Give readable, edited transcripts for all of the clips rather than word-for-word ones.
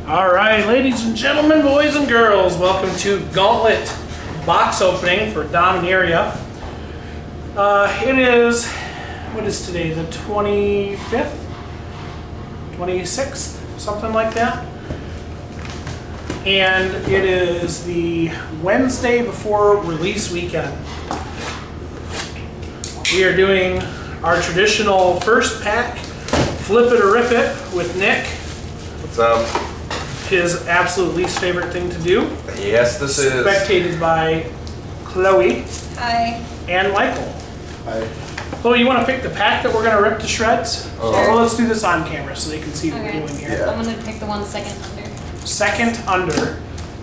All right, ladies and gentlemen, boys and girls, welcome to Gauntlet box opening for Dominaria. It is, what is today, the 25th? 26th? Something like that. And it is the Wednesday before release weekend. We are doing our traditional first pack, flip it or rip it with Nick. What's up? His absolute least favorite thing to do. Yes, this is. Spectated by Chloe. Hi. And Michael. Hi. Chloe, you want to pick the pack that we're going to rip to shreds? Sure. Well, let's do this on camera so they can see what Okay. we're doing here. Yeah. I'm gonna pick the one second under. Second under.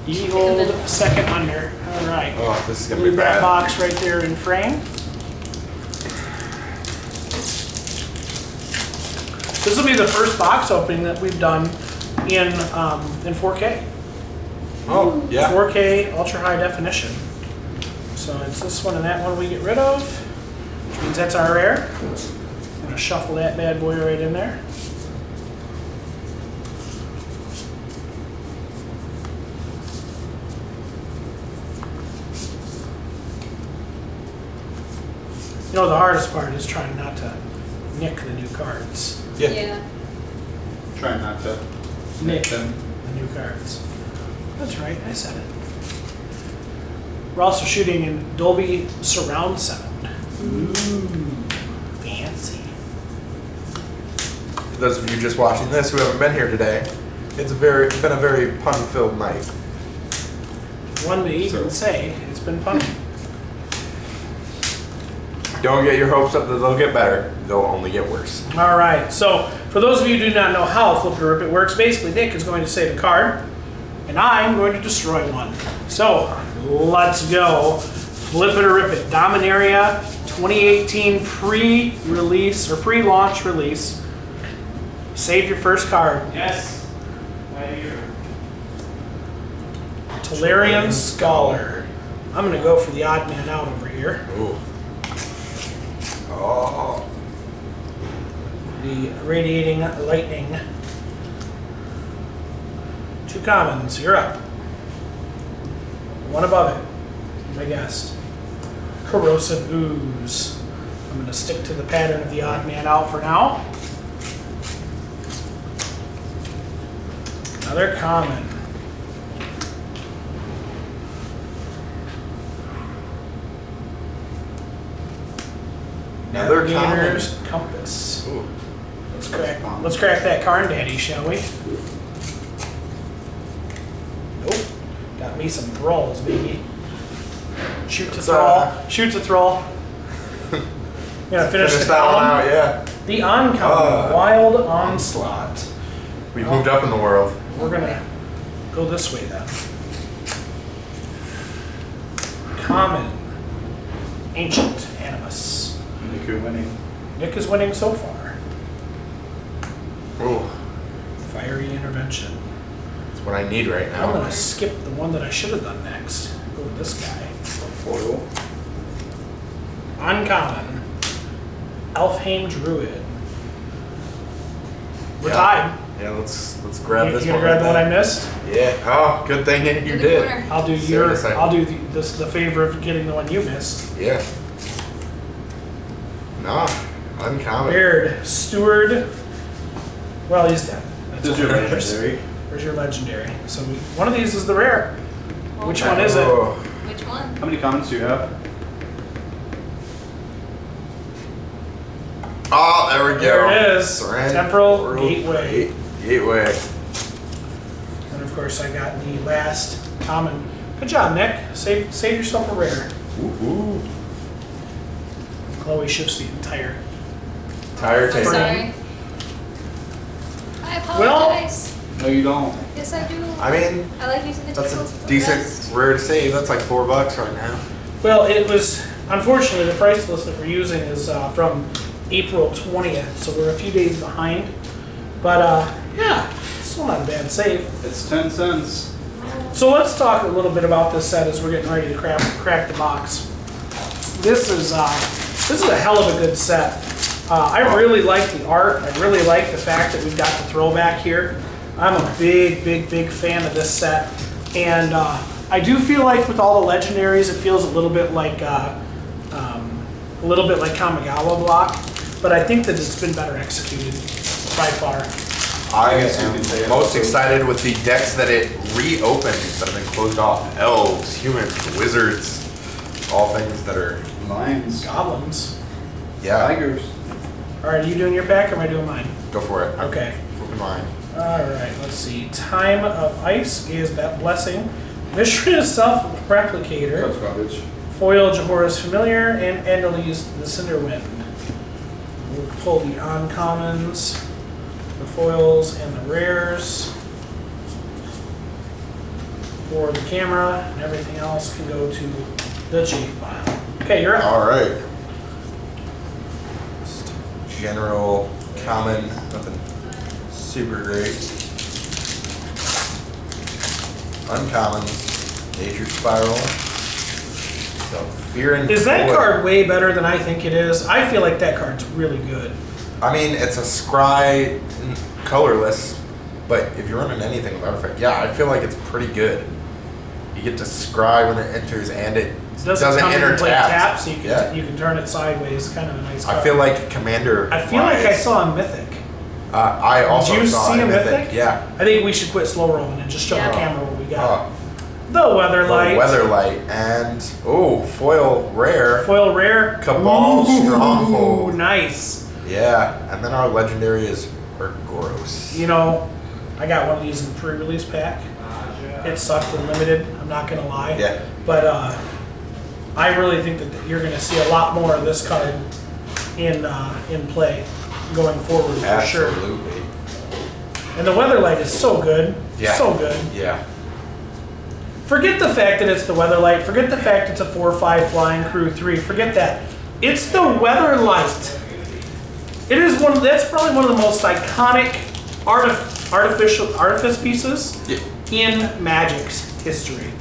Ye old second under. All right. Oh, this is gonna be Leave that bad. box right there in frame. This will be the first box opening that we've done in 4K. Oh, yeah. 4K ultra high definition. So it's this one and that one we get rid of, which means that's our rare. I'm gonna shuffle that bad boy right in there. You know, the hardest part is trying not to nick the new cards. Yeah. Try not to Nick them. the new cards. That's right, I said it. We're also shooting in Dolby surround sound. Ooh, fancy. For those of you just watching this who haven't been here today, it's been a very pun-filled night. One may even say it's been punny. Don't get your hopes up that they'll get better. They'll only get worse. All right, so for those of you who do not know how Flip It or Rip It works, basically Nick is going to say the card, and I'm going to destroy one. So let's go. Flip It or Rip It. Dominaria 2018 pre-release or pre-launch release. Save your first card. Yes. Right here. Talarian Scholar. I'm going to go for the odd man out over here. Ooh. Oh. The Radiating Lightning. Two commons, you're up. One above it, my guest. Corrosive Ooze. I'm going to stick to the pattern of the odd man out for now. Another common. Another Navigator's Compass. Ooh. Let's crack that Carn Daddy, shall we? Nope. Got me some thralls, baby. Shoot to thrall. Shoot to thrall. Gonna finish the that one column. out, yeah. The uncommon, Wild Onslaught. We've moved up in the world. We're gonna go this way then. Common, Ancient Animus. Nick, you're winning. Nick is winning so far. Ooh. Fiery Intervention. That's what I need right I'm now. gonna skip the one that I should have done next. Go with this guy. Foil. Uncommon, Elfheim Druid. We're Yeah. tied. Yeah, let's grab You this gonna one. grab the right one I there. missed? Yeah. Oh, good thing you In the did. corner. I'll do Save it a second. I'll do the favor of getting the one you missed. Yeah. Nah, uncommon. Baird, Steward. Well, he's dead. That's This is your all that matters. legendary. Where's your legendary? So one of these is the rare. Which one is it? Oh. Which one? How many comments do you have? Oh, there we go. There it is. Serene Temporal World Gateway. Gateway. And of course, I got the last common. Good job, Nick. Save yourself a rare. Ooh. Chloe shifts the entire. Tire I'm table. sorry. I apologize. No, you don't. Yes, I do. I mean, I like using the that's tables a for the decent best. rare to save. That's like $4 right now. Well, it was, unfortunately, the price list that we're using is from April 20th, so we're a few days behind. But yeah, still not a bad save. It's 10 cents. So let's talk a little bit about this set as we're getting ready to crack the box. This is a hell of a good set. I really like the art. I really like the fact that we've got the throwback here. I'm a big fan of this set, and I do feel like with all the legendaries, it feels a little bit like Kamigawa block, but I think that it's been better executed by far. I guess you am could say most so. excited with the decks that it reopens that have been closed off. Elves, humans, wizards, all things that are, Lions. Goblins. yeah, Tigers. All right, are you doing your pack or am I doing mine? go for it. I'm Okay. flipping mine. All right, let's see. Time of Ice is that blessing. Mishra's Self-Replicator. That's garbage. Foil Jehora's Familiar, and Andalese the Cinderwind. We'll pull the uncommons, the foils, and the rares for the camera, and everything else can go to the chief pile. Okay, you're up. All right. Just general, common, nothing super great. Uncommons, Nature Spiral. So Fear and Is that Void. card way better than I think it is? I feel like that card's really good. I mean, it's a scry, colorless, but if you're running anything with artifact, yeah, I feel like it's pretty good. You get to scry when it enters, and it doesn't come enter into play tapped. tap, so you can, Yeah. you can turn it sideways. Kind of a nice card. I feel like Commander. I feel like I saw a Mythic. I also Did you saw see a a Mythic. Mythic? Yeah. I think we should quit slow rolling and just show Yeah. the camera what we got. Oh, The Weatherlight. Weatherlight and foil rare. Foil rare. Cabal Ooh, Stronghold. nice. Yeah, and then our legendary is Urgoros. You know, I got one of these in the pre-release pack. It sucked in limited, I'm not gonna lie. Yeah. But I really think that you're gonna see a lot more of this card in play going forward for sure. Absolutely. And the Weatherlight is so good. Yeah. So good. Yeah. Forget the fact that it's the Weatherlight. Forget the fact it's a 4/5 flying crew 3. Forget that. It's the Weatherlight. It is that's probably one of the most iconic artifice pieces Yeah. in Magic's history.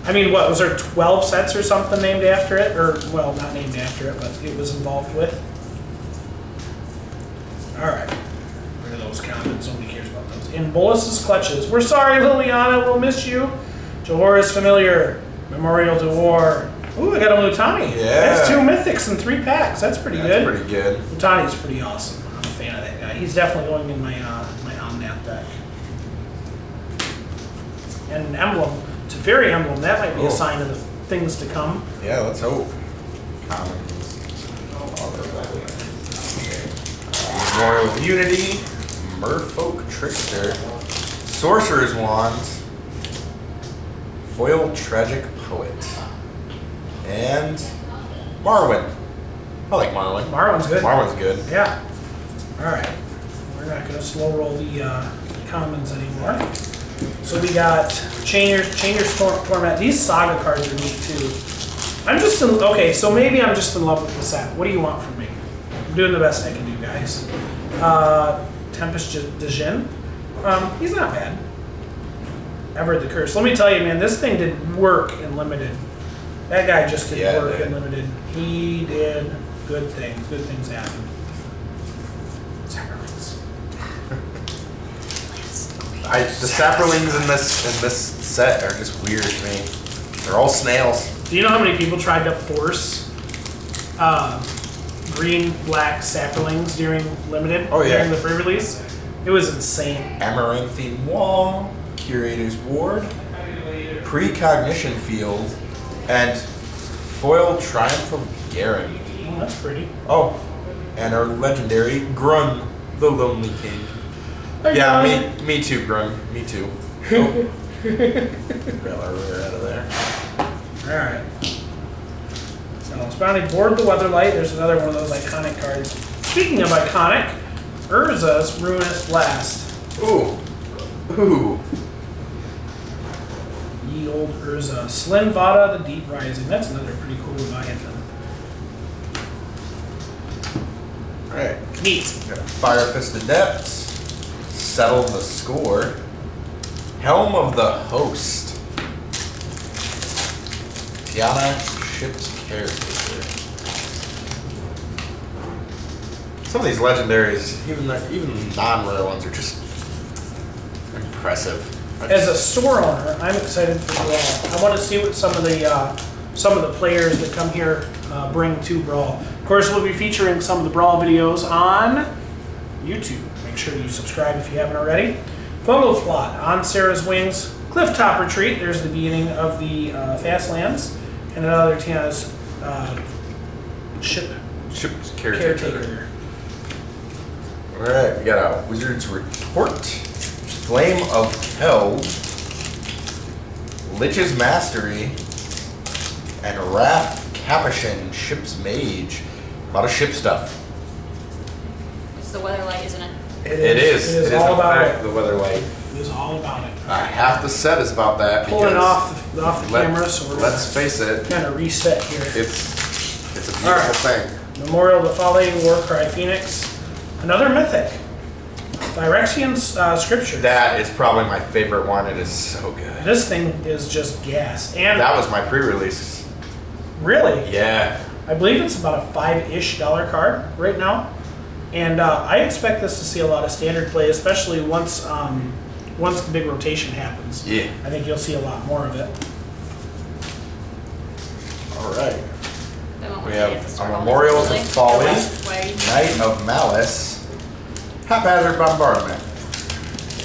I mean, what was there 12 sets or something named after it? Or well, not named after it, but it was involved with. All right. Rid of those comments. Nobody cares about those. In Bolus's clutches. We're sorry, Liliana. We'll miss you. Jehora's Familiar. Memorial to War. Ooh, I got a Mutani. Yeah. That's 2 mythics and 3 packs. That's pretty That's good. pretty good. Mutani's pretty awesome. I'm a fan of that guy. He's definitely going in my Omnat deck. And an emblem. It's a fairy emblem. That might be Oh. a sign of the things to come. Yeah, let's hope. Commons. Memorial of Unity. Merfolk Trickster. Sorcerer's Wand. Foil Tragic Poet. And Marwyn. I like Marwyn. Marwyn's good. Marwyn's good. Yeah. All right. We're not going to slow roll the commons anymore. So we got Changer's Torment. These Saga cards are neat too. I'm just in, okay. So maybe I'm just in love with the set. What do you want from me? I'm doing the best I can do, guys. Tempest de Jin. He's not bad. Ever the Curse. Let me tell you, man, this thing did work in limited. That guy just did Yeah, work dude. in limited. He did good things. Good things happened. Sacrifice. The sapperlings in this set are just weird to me. They're all snails. Do you know how many people tried to force green-black sapperlings during limited? Oh, yeah. During the pre-release? It was insane. Amaranthine Wall, Curator's Ward, Precognition Field, and Foil Triumph of Garen. Oh, that's pretty. Oh, and our legendary Grun, the Lonely King. Hey, Yeah, Grun. me too, Grun. Me too. Oh. Grab our rear out of there. Alright. So, Bounty board the Weatherlight. There's another one of those iconic cards. Speaking of iconic, Urza's Ruinous Blast. Ooh. Ooh. Ye old Urza. Slim Vada, the Deep Rising. That's another pretty cool Leviathan. Alright. Neat. Got Fire Fisted Depths. Settle the Score. Helm of the Host. Tiana Ship's Caretaker. Some of these legendaries, even non-rare ones, are just impressive. As a store owner, I'm excited for Brawl. I want to see what some of the players that come here bring to Brawl. Of course, we'll be featuring some of the Brawl videos on YouTube. Make sure you subscribe if you haven't already. Fungal Plot on Sarah's Wings. Cliff Top Retreat. There's the beginning of the Fastlands. And another Tiana's Ship's caretaker. Caretaker. Alright, we got a Wizard's Report. Flame of Hell. Lich's Mastery. And Wrath Capuchin, Ship's Mage. A lot of ship stuff. It's the weather light, isn't it? It is. It is all in about fact it. the weather light. It is all about it. Half the set is about that. Pulling because off the camera, so we're let's face it, kind of reset here. it's a beautiful Alright. thing. Memorial to Folly, Warcry Phoenix. Another Mythic. Phyrexian Scriptures. That is probably my favorite one. It is so good. This thing is just gas. And That was my pre-release. really, Yeah. I believe it's about a $5-ish card right now. And I expect this to see a lot of standard play, especially once the big rotation happens. Yeah. I think you'll see a lot more of it. All right. They won't We let you have get this a roll. Memorial to Really? Folly, Why are you- Knight of Malice, Haphazard Bombardment,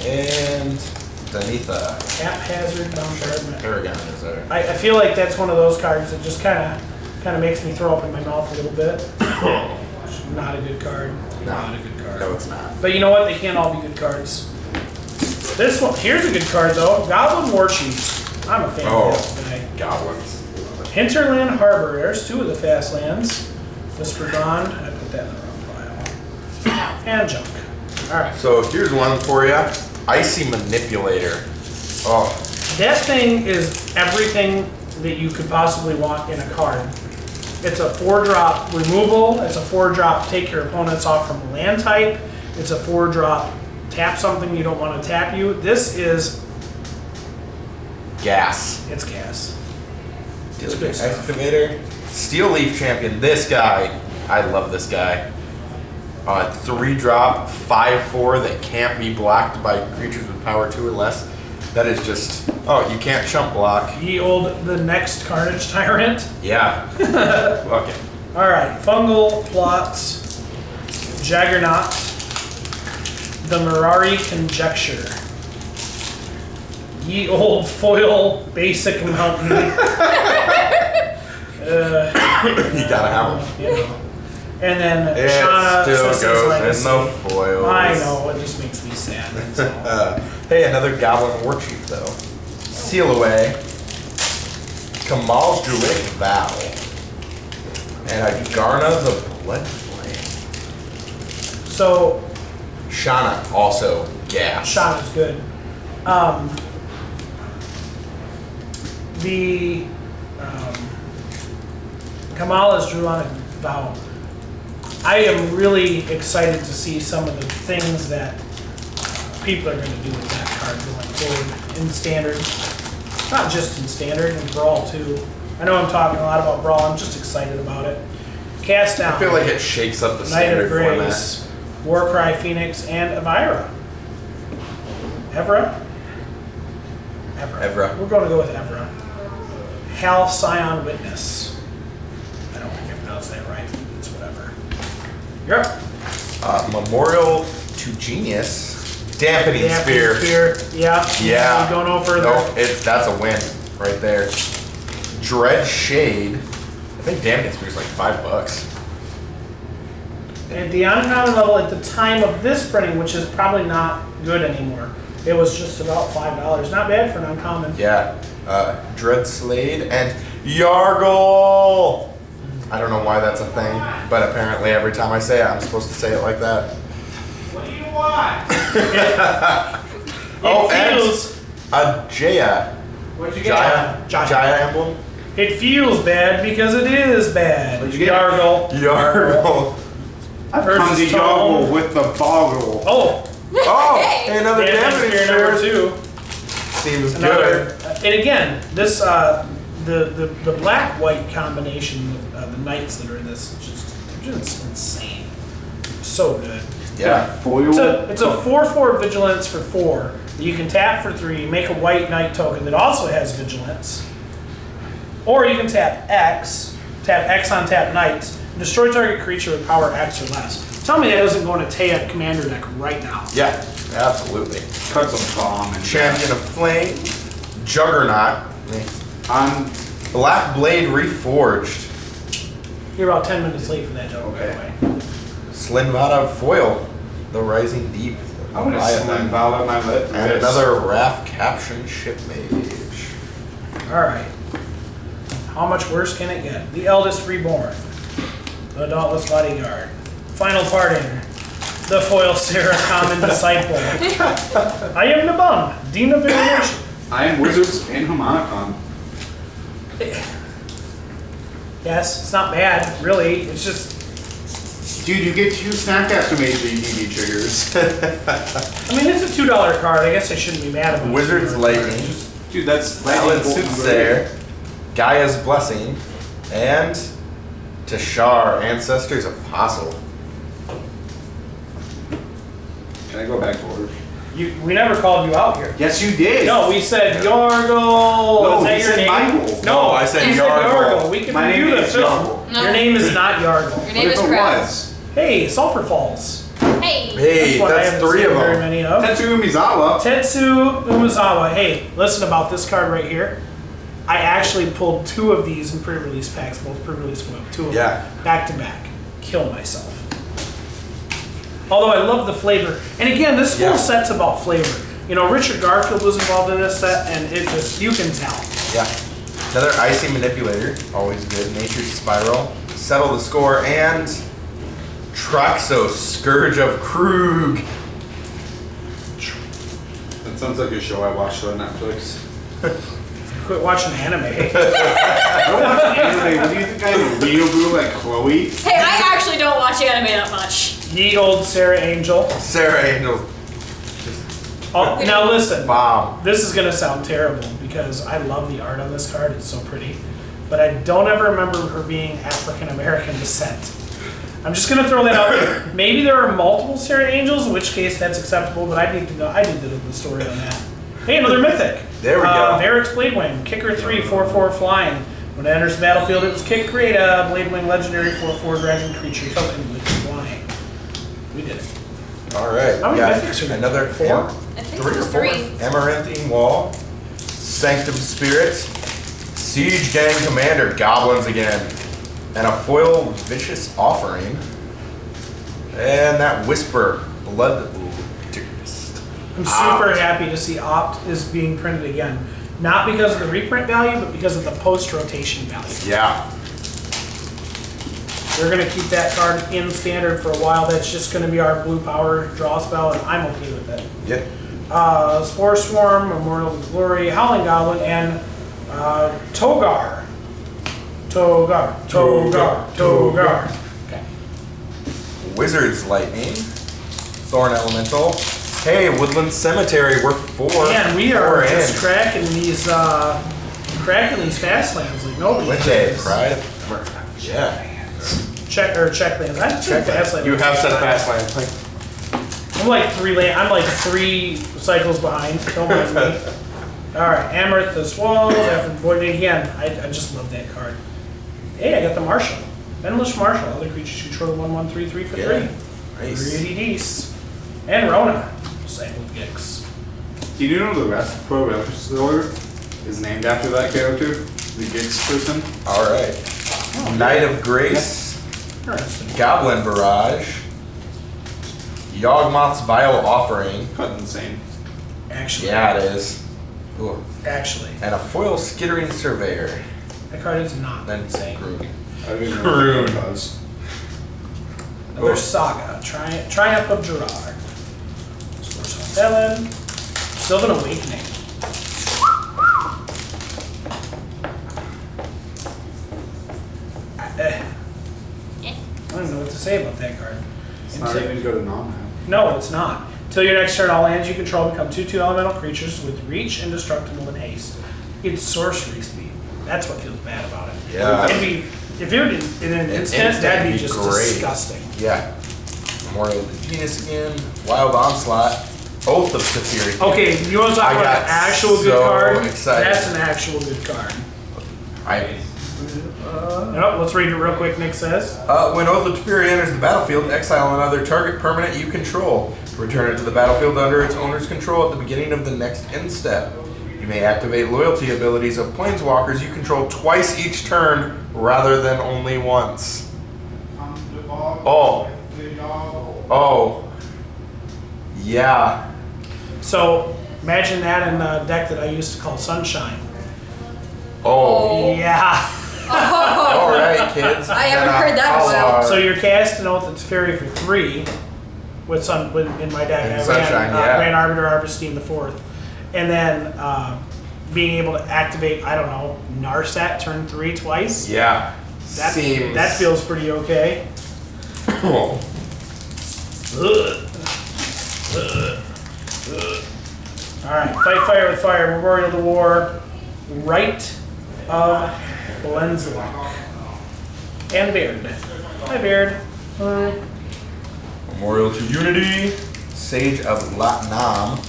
and Danitha. Haphazard Bombardment. Paragon is there. I feel like that's one of those cards that just kind of makes me throw up in my mouth a little bit. Not a good card. Not a good card. No, it's not. But you know what? They can't all be good cards. This one, here's a good card though. Goblin War Chief. I'm a fan of this guy. Goblins. Hinterland Harbor. There's two of the Fastlands. Whisper Bond. I put that in the wrong file. And junk. Alright. So here's one for you. Icy Manipulator. Oh, That thing is everything that you could possibly want in a card. It's a 4-drop removal. It's a 4-drop take your opponents off from a land type. It's a 4-drop tap something you don't want to tap you. This is, gas. it's gas. It's good stuff. Excavator. Steel Leaf Champion. This guy. I love this guy. 3-drop, 5/4 that can't be blocked by creatures with power 2 or less. That is just, oh, you can't chump block. Ye old the next Carnage Tyrant. Yeah. Okay. Alright, Fungal Plots, Jaggernaut, the Mirari Conjecture. Ye old foil basic mountain. You gotta have them. You know. And then It Shauna still Sis's goes Legacy. in the foils. I know, it just makes me sad. That's all. Hey, another Goblin War Chief though. Seal Away. Kamal's Druidic Vow. And Garna the Blood Flame. So Shauna, also gas. Shauna's good. The Kamala's drew on a vow. I am really excited to see some of the things that people are going to do with that card going forward in Standard. Not just in Standard, in Brawl too. I know I'm talking a lot about Brawl, I'm just excited about it. Cast Down. I feel like it shakes up the Knight of standard format. Grace, Warcry Phoenix, and Evira. Evra? Evra. We're going to go with Evra. Hal Scion Witness. I don't think I pronounced that right. It's whatever. You're up. Memorial to Genius. Dampening Spear. Yeah. Yeah. We go no further. No, that's a win right there. Dread Shade. I think Dampening Spear is like $5. At the uncommon level, at the time of this printing, which is probably not good anymore, it was just about $5. Not bad for an uncommon. Yeah. Dread Slade and Yargle. I don't know why that's a thing, but apparently every time I say it, I'm supposed to say it like that. What do you want? And feels, a Jaya. what'd you get? Jaya emblem. It feels bad because it is bad. What'd you get? Yargle. Yargle. Versus Condy Yoggle Tone. with the boggle. Oh, Oh, hey, another Dampening Dampening Spear Spear. number 2. Seems Another, good. and again, this the black-white combination of the knights that are in this is just insane. So good. Yeah. Foil. It's a 4/4 vigilance for 4 You can tap for 3, make a white knight token that also has vigilance. Or you can tap X on tap knights, and destroy target creature with power X or less. Tell me that doesn't go into Taya commander deck right now. Yeah, absolutely. Cut some bomb and Champion of Flame, Juggernaut, on. Black Blade Reforged, You're about 10 minutes late for that joke, by the way. Slinvada Foil, The Rising Deep, I'm gonna slim out my lip. and another Wrath Caption Ship Mage. Alright. How much worse can it get? The Eldest Reborn. The Dauntless Bodyguard. Final Parting. The Foil Sarah Common Disciple. I am the Bum. Dean of Divination. I am Wizards and Harmonicon. Yes, it's not bad, really. It's just, Dude, you get 2 Snapcaster Mage EV triggers. I mean, it's a $2 card. I guess I shouldn't be mad about it. Wizard's Lightning, Dude, that's Valid Soothsayer, Gaia's Blessing, and Tashar, Ancestors Apostle. Can I go back to order? We never called you out here. Yes, you did. No, we said Yargle. No, Is that he your said name? Michael. No, I said you Yargle. We can My review name the is film. Yargle. No. Your name is not Yargle. Your What name if is it Crab. was? Hey, Sulfur Falls. Hey. Hey, What I that's haven't 3 seen of very them. many of. Tetsu Umizawa. Tetsu Umazawa. Hey, listen about this card right here. I actually pulled 2 of these in pre-release packs, both pre-release foil, 2 of Yeah. them, back to back. Kill myself. Although I love the flavor. And again, this whole Yeah. set's about flavor. You know, Richard Garfield was involved in this set, and it just, you can tell. Yeah. Another Icy Manipulator, always good. Nature's Spiral, Settle the Score, and Traxos, Scourge of Krug. That sounds like a show I watched on Netflix. Quit watching anime. I don't watch anime. What do you think I am? Weeaboo like Chloe? Hey, I actually don't watch anime that much. Ye old Sarah Angel. Sarah Angel, Oh, now listen. bomb. This is gonna sound terrible because I love the art on this card. It's so pretty, but I don't ever remember her being African American descent. I'm just gonna throw that out there. Maybe there are multiple Sarah Angels, in which case that's acceptable. But I need to know. I need the story on that. Hey, another mythic. There we go. Varric's Bladewing, kicker 3, 4/4 flying. When it enters the battlefield, it was kick. Create a Bladewing legendary 4/4 dragon creature token with flying. We did it. All right. How many got mythics are there? another 4? I think 3 it or was 4. 3. Amaranthine Wall, Sanctum Spirit, Siege Gang Commander, Goblins again, and a foil Vicious Offering, and that Whisper, Bloodlust. I'm super Opt. happy to see Opt is being printed again. Not because of the reprint value, but because of the post-rotation value. Yeah. We're going to keep that card in standard for a while. That's just going to be our blue power draw spell, and I'm okay with it. Yep. Spore Swarm, Memorial of Glory, Howling Goblin, and Togar. Togar. Okay. Wizard's Lightning, Thorn Elemental. Hey, Woodland Cemetery, we're 4. Man, we 4 are in. just cracking these fast lands like nobody. Wednesday, Pride of Yeah. Check lands. I have said fast lands. You have said fast land. I'm like 3 cycles behind. Don't mind me. All right, Amaryllis Walls. After Void again, I just love that card. Hey, I got the Marshal. Endless Marshal. Other creatures control 1/1/3/3 for 3. Nice. Pretty decent. And Rona. Cycle Gix. Do you know the rest Pro Wrestler is named after that character? The Gix person? All right. Knight of Grace, Interesting. Goblin Barrage, Yawgmoth's Vile Offering. Cut insane. Actually. Yeah, it is. Ooh. Actually. And a foil Skittering Surveyor. That card is not Then insane. Groot. I didn't know Croon. what it was. Another Oh. Saga. Triumph of Gerard. Source of Felon. Sylvan Awakening. I don't even know what to say about that card. It's not even go to non-man. No, it's not. Till your next turn, all lands you control become 2/2 elemental creatures with reach, indestructible, and haste. It's sorcery speed. That's what feels bad about it. Yeah. It'd be, if it were in an instant, that'd be just great. disgusting. Yeah. Memorial of the Venus again. Wild Onslaught. Oath of Teferi. Okay, you want to talk I about got an actual good so card? excited. That's an actual good card. Let's read it real quick. Nick says. When Oath of Teferi enters the battlefield, exile another target permanent you control. Return it to the battlefield under its owner's control at the beginning of the next end step. You may activate loyalty abilities of planeswalkers you control twice each turn rather than only once. Oh. Yeah. So imagine that in a deck that I used to call Sunshine. Oh. Yeah. All right, kids. I haven't heard that one. So you're casting Oath of Teferi for 3 with in my deck. And I Sunshine, ran Arbiter Harvesting the 4th. And then being able to activate, I don't know, Narset turn 3 twice. Yeah. That feels pretty okay. Oh. Alright, fight fire with fire, Memorial to War, Rite of Blenzlock. And Baird. Hi Baird. Memorial to Unity, Sage of Latnam,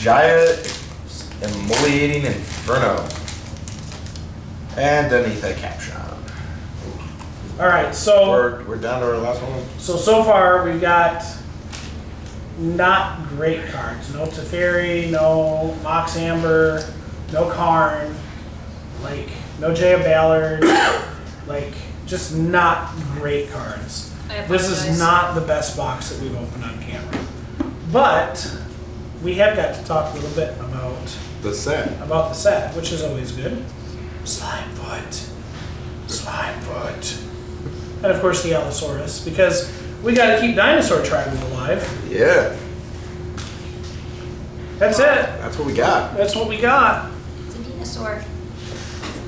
Jaya Emoliating Inferno, and Anitha Caption. Alright, so We're down to our last one. so far we've got not great cards. No Teferi, no Mox Amber, no Karn, like no Jaya Ballard, like just not great cards. This is not the best box that we've opened on camera. But we have got to talk a little bit about The set. the set, which is always good. Slimefoot. And of course the Allosaurus, because we got to keep Dinosaur Tribal alive. Yeah. That's it. That's what we got. That's what we got. It's a dinosaur.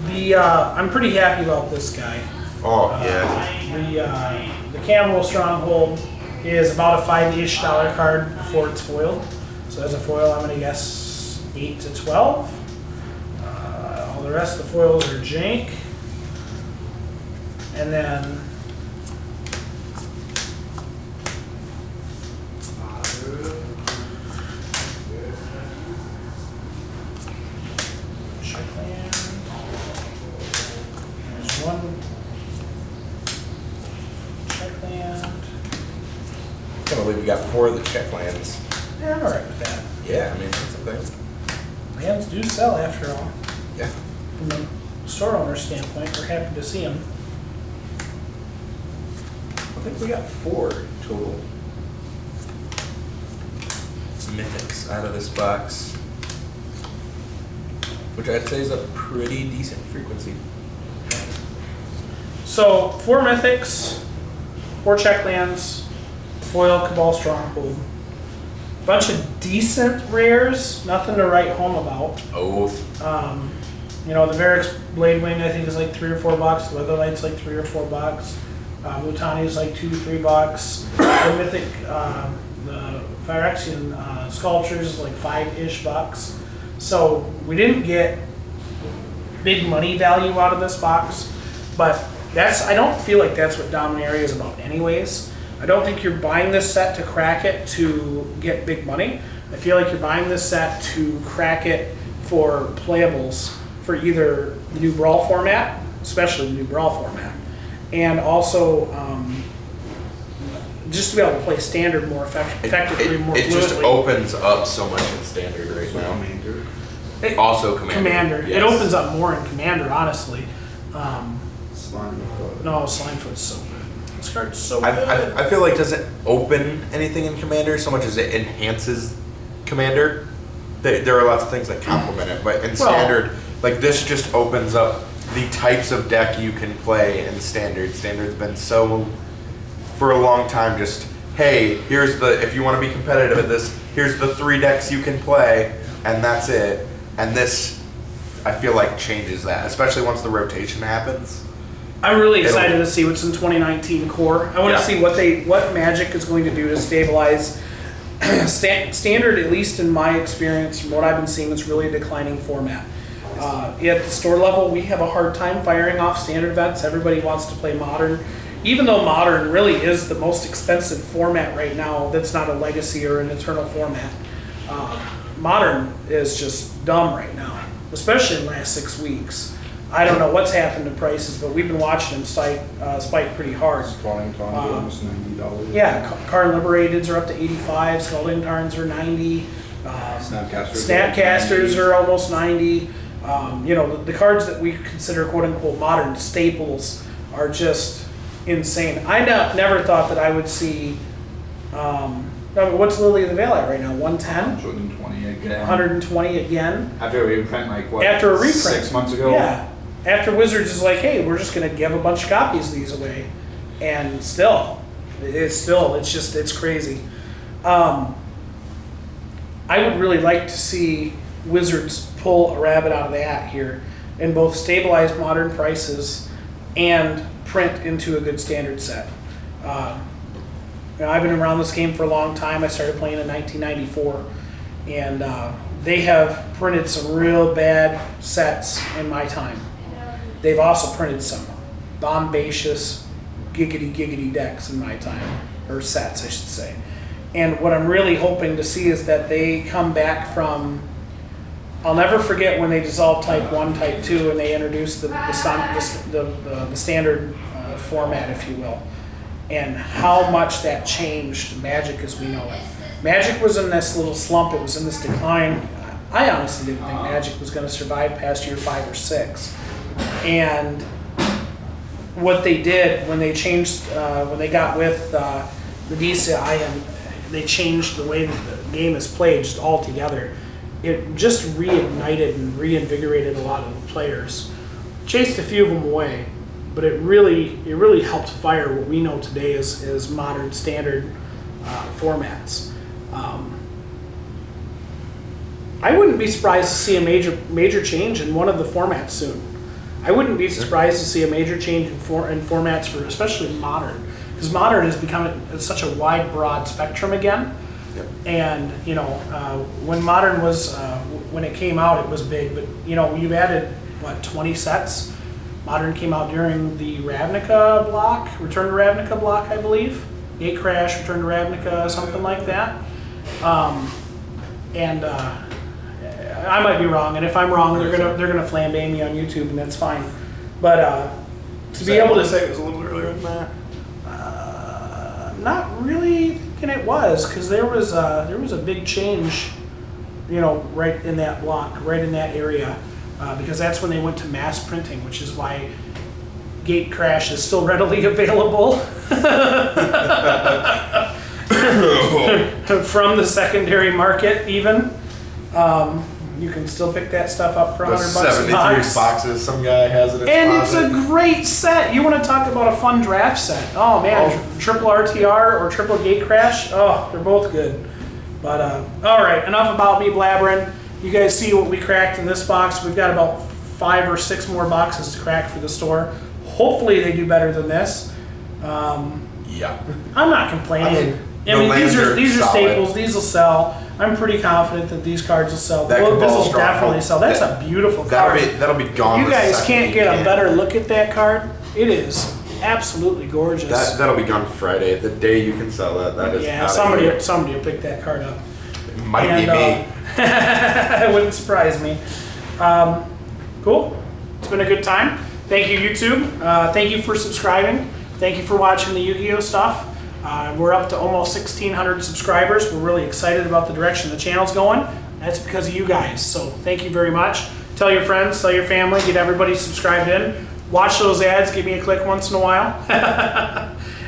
I'm pretty happy about this guy. Oh, yeah. The Cannibal Stronghold is about a $5-ish card before it's foiled. So as a foil, I'm going to guess 8 to 12. All the rest of the foils are jank. And then checkland. There's one checkland. I can't believe we got 4 of the check lands. Yeah, I'm alright with that. Yeah, I mean, that's a thing. Lands do sell after all. Yeah. From the store owner standpoint, we're happy to see them. I think we got 4 total mythics out of this box, which I'd say is a pretty decent frequency. So 4 mythics, 4 checklands, foil Cabal Stronghold, bunch of decent rares, nothing to write home about. Oath. The Varix Bladewing I think is like $3 or $4. The Weatherlight's like $3 or $4. Lutani's like $2-3. The Mythic, the Phyrexian Sculptures is like $5-ish. So we didn't get big money value out of this box, but I don't feel like that's what Dominaria is about anyways. I don't think you're buying this set to crack it to get big money. I feel like you're buying this set to crack it for playables for either the new Brawl format, especially the new Brawl format, and also just to be able to play Standard more effectively, more fluidly. It just opens up so much in Standard right now. Also Commander. Yes. It opens up more in Commander, honestly. Slimefoot. No, Slimefoot's so good. This card's so good. I feel like it doesn't open anything in Commander so much as it enhances Commander. There are lots of things that complement it, but in Standard, like this just opens up the types of deck you can play in Standard. Standard's been so, for a long time, just, hey, if you want to be competitive at this, here's the 3 decks you can play, and that's it. And this, I feel like, changes that, especially once the rotation happens. I'm really excited to see what's in 2019 core. I want to see what Magic is going to do to stabilize Standard, at least in my experience, from what I've been seeing, it's really a declining format. At the store level, we have a hard time firing off Standard vets. Everybody wants to play Modern. even though Modern really is the most expensive format right now, that's not a Legacy or an Eternal format. Modern is just dumb right now, especially in the last 6 weeks. I don't know what's happened to prices, but we've been watching them spike pretty hard. Spawning Tons are almost $90. Yeah, Car Liberateds are up to 85, Scalding Tarns are 90. Snapcasters are almost 90. You know, the cards that we consider quote unquote modern staples are just insane. I never thought that I would see, what's Lily of the Valley right now? 110? 120 again. 120 again. After a reprint, like what? After a reprint. 6 months ago? Yeah. After Wizards is like, hey, we're just going to give a bunch of copies of these away. And still, it's crazy. I would really like to see Wizards pull a rabbit out of the hat here and both stabilize Modern prices and print into a good standard set. You know, I've been around this game for a long time. I started playing in 1994, and they have printed some real bad sets in my time. They've also printed some bombacious, giggity decks in my time, or sets, I should say. And what I'm really hoping to see is that they come back from, I'll never forget when they dissolved Type 1, Type 2, and they introduced the standard format, if you will, and how much that changed Magic as we know it. Magic was in this little slump, it was in this decline. I honestly didn't think Magic was going to survive past year 5 or 6. And what they did when they changed, when they got with the DCI and they changed the way that the game is played just altogether, it just reignited and reinvigorated a lot of the players. Chased a few of them away, but it really helped fire what we know today as modern standard formats. I wouldn't be surprised to see a major change in one of the formats soon. I wouldn't be surprised to see a major change in formats for especially Modern, because Modern has become such a wide, broad spectrum again. Yep. And you know, when Modern was when it came out, it was big. But you know, you've added what 20 sets. Modern came out during the Ravnica block, Return to Ravnica block, I believe. Gatecrash, Return to Ravnica, something like that. I might be wrong, and if I'm wrong, they're gonna flambe me on YouTube, and that's fine. But to be able to say it was a little earlier than that. Not really thinking it was, because there was a big change, you know, right in that block, right in that area, because that's when they went to mass printing, which is why Gatecrash is still readily available from the secondary market even. You can still pick that stuff up for $100 a 73 box. boxes some guy has in his And closet. it's a great set. You want to talk about a fun draft set. Oh man, triple RTR or triple Gatecrash. Oh, they're both good. But all right, enough about me blabbering. You guys see what we cracked in this box. We've got about 5 or 6 more boxes to crack for the store. Hopefully they do better than this. Yeah. I'm not complaining. The I mean lands these are solid. staples. These will sell. I'm pretty confident that these cards will sell. That Well, this Cabal will Stronghold, definitely sell. That's a beautiful card. That'll be gone. You the guys second can't you get a can. better look at that card. It is absolutely gorgeous. That'll be gone Friday. The day you can sell that. That is Yeah, outta somebody here. will pick that card up. It might be me. It wouldn't surprise me. Cool. It's been a good time. Thank you, YouTube. Thank you for subscribing. Thank you for watching the Yu-Gi-Oh stuff. We're up to almost 1,600 subscribers. We're really excited about the direction the channel's going. That's because of you guys. So thank you very much. Tell your friends, tell your family, get everybody subscribed in. Watch those ads. Give me a click once in a while.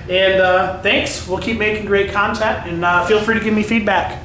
And thanks. We'll keep making great content. And feel free to give me feedback.